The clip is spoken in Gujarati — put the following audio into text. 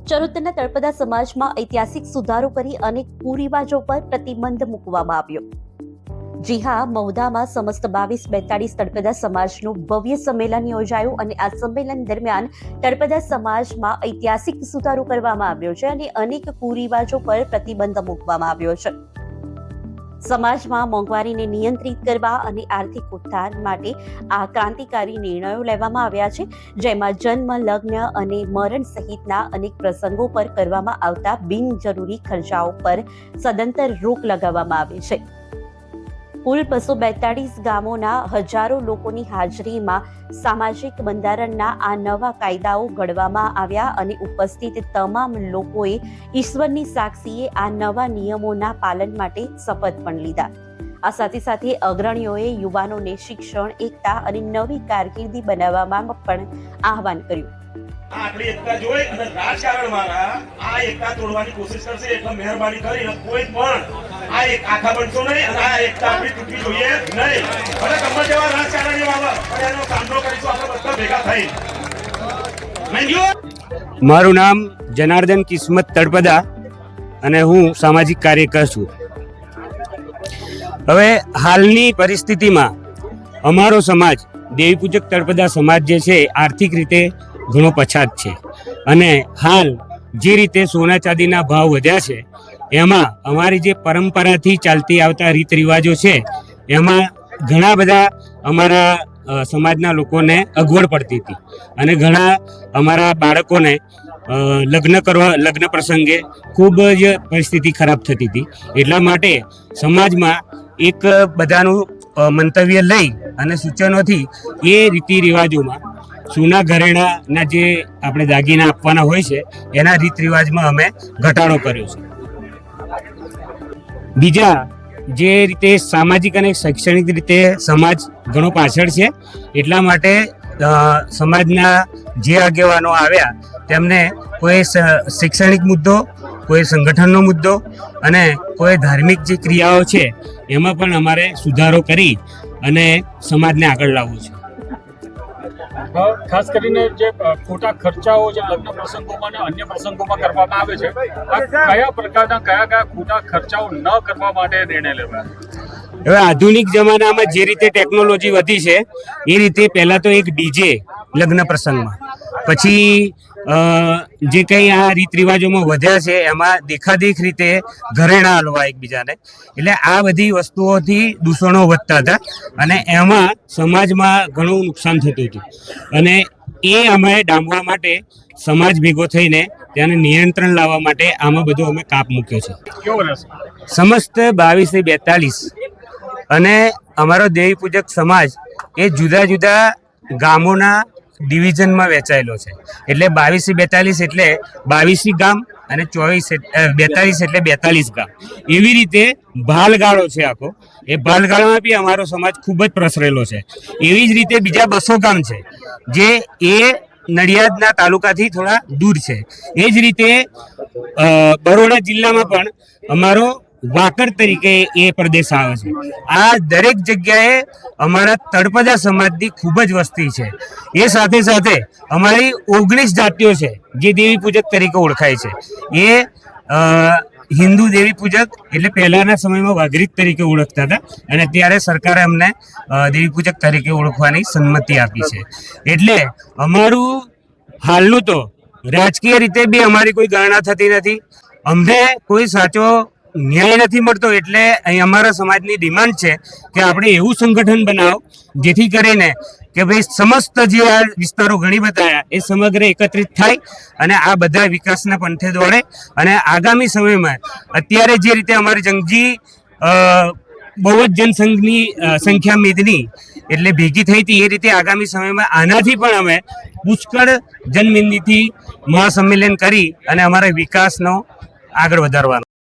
ચરોતરના તળપદા સમાજમાં ઐતિહાસિક સુધારો કરી અનેક કુરિવાજો પર પ્રતિબંધ મૂકવામાં આવ્યો। જી હા, મહુધામાં સમસ્ત 22-42 તળપદા સમાજનું ભવ્ય સંમેલન યોજાયું અને આ સંમેલન દરમિયાન તળપદા સમાજમાં ઐતિહાસિક સુધારો કરવામાં આવ્યો છે અને અનેક કુરિવાજો પર પ્રતિબંધ મૂકવામાં આવ્યો છે। સમાજમાં મોંઘવારીને નિયંત્રિત કરવા અને આર્થિક ઉત્થાન માટે આ ક્રાંતિકારી નિર્ણયો લેવામાં આવ્યા છે, જેમાં જન્મ, લગ્ન અને મરણ સહિતના અનેક પ્રસંગો પર કરવામાં આવતા બિનજરૂરી ખર્ચાઓ પર સદંતર રોક લગાવવામાં આવે છે। કુલ 242 ગામોના હજારો લોકોની હાજરીમાં સામાજિક બંધારણના આ નવા કાયદાઓ ઘડવામાં આવ્યા અને ઉપસ્થિત તમામ લોકોએ ઈશ્વરની સાક્ષીએ આ નવા નિયમોના પાલન માટે શપથ પણ લીધા। આ સાથે સાથે અગ્રણીઓએ યુવાનોને શિક્ષણ, એકતા અને નવી કારકિર્દી બનાવવામાં પણ આહવાન કર્યું। આપણી એકતા જોઈ અને રાજકારણ વાળા આ એકતા તોડવાની કોશિશ કરશે એટલે મહેરબાની કરીને કોઈ પણ આ એક આખા બનશો નહીં અને આ એકતા આપણી તૂટવી જોઈએ નહીં। ભલે ગમે તેવા રાજકારણીઓ આવે પણ એનો સામનો કરીશું આપણે બધા ભેગા થઈ। મારું નામ જનાર્દન કિસ્મત તળપદા અને હું સામાજિક કાર્યકર છું। હવે હાલની પરિસ્થિતિમાં અમારો સમાજ દેવી પૂજક તળપદા સમાજ જે છે આર્થિક રીતે ઘણો પછાત છે અને હાલ જે રીતે સોના ચાંદીના ભાવ વધ્યા છે એમાં અમારી જે પરંપરાથી ચાલતી આવતા રીત રિવાજો છે એમાં ઘણા બધા અમારા સમાજના લોકોને અગવડ પડતી હતી અને ઘણા અમારા બાળકોને લગ્ન પ્રસંગે ખૂબ જ પરિસ્થિતિ ખરાબ થતી હતી। એટલા માટે સમાજમાં એક બધાનું મંતવ્ય લઈ અને સૂચનોથી એ રીતિ રિવાજોમાં સોના ઘરેણાના જે આપણે દાગીના આપવાના હોય છે એના રીત રિવાજમાં અમે ઘટાડો કર્યો છે। બીજા જે રીતે સામાજિક અને શૈક્ષણિક રીતે સમાજ ઘણો પાછળ છે એટલા માટે સમાજના જે આગેવાનો આવ્યા તેમને કોઈ શૈક્ષણિક મુદ્દો, કોઈ સંગઠનનો મુદ્દો અને કોઈ ધાર્મિક જે ક્રિયાઓ છે એમાં પણ અમારે સુધારો કરી અને સમાજને આગળ લાવવું છે। ખાસ કરીને જે ખોટા ખર્ચાઓ જે લગ્ન પ્રસંગોમાં અને અન્ય પ્રસંગોમાં કરવામાં આવે છે, આ કયા પ્રકારના કયા ખોટા ખર્ચાઓ ન કરવા માટે નિર્ણય લેવાય? હવે આધુનિક જમાનામાં જે રીતે ટેકનોલોજી વધી છે એ રીતે પહેલાં તો એક ડીજે લગ્ન પ્રસંગમાં, પછી જે કંઈ આ રીત રિવાજોમાં વધ્યા છે એમાં દેખાદેખ રીતે ઘરેણાં હલવા એકબીજાને, એટલે આ બધી વસ્તુઓથી દૂષણો વધતા હતા અને એમાં સમાજમાં ઘણું નુકસાન થતું હતું અને એ અમે ડામવા માટે સમાજ ભેગો થઈને તેને નિયંત્રણ લાવવા માટે આમાં બધું અમે કાપ મૂક્યો છે। કેવો રહેશે? સમસ્ત 22-42 અને અમારો દેવી પૂજક સમાજ એ જુદા જુદા ગામોના ડિવિઝનમાં વહેંચાયેલો છે, એટલે 22-42 એટલે 22 ગામ અને 42 એટલે 42 ગામ, એવી રીતે ભાલગાળો છે આખો। એ ભાલગાળામાં બી અમારો સમાજ ખૂબ જ પ્રસરેલો છે। એવી જ રીતે બીજા 200 ગામ છે જે એ નડિયાદના તાલુકાથી થોડા દૂર છે। એ જ રીતે બરોડા જિલ્લામાં પણ અમારો વાકડ તરીકે એ પ્રદેશ આવે છે। આ દરેક જગ્યાએ અમારા તળપદા સમાજની ખૂબ જ વસ્તી છે। એ સાથે સાથે અમારી 19 જાતિઓ છે જે દેવી પૂજક તરીકે ઓળખાય છે। એ હિન્દુ દેવી પૂજક એટલે પહેલાના સમયમાં વાઘરીક તરીકે ઓળખતા હતા અને અત્યારે સરકારે અમને દેવી પૂજક તરીકે ઓળખવાની સંમતિ આપી છે। એટલે અમારું હાલનું તો રાજકીય રીતે બી અમારી કોઈ ગણના થતી નથી, અમને કોઈ સાચો ન્યાય નથી મળતો। એટલે અહીં અમારા સમાજની ડિમાન્ડ છે કે આપણે એવું સંગઠન બનાવો જેથી કરીને કે ભાઈ સમસ્ત જે આ વિસ્તારો ઘણી બતાવ્યા એ સમગ્ર એકત્રિત થાય અને આ બધા વિકાસના પંથે દોડે અને આગામી સમયમાં અત્યારે જે રીતે અમારી જંગજી બહુ જ જનસંઘની સંખ્યા મેદની એટલે ભેગી થઈ હતી એ રીતે આગામી સમયમાં આનાથી પણ અમે પુષ્કળ જનમેદનીથી મહાસંમેલન કરી અને અમારા વિકાસનો આગળ વધારવાનો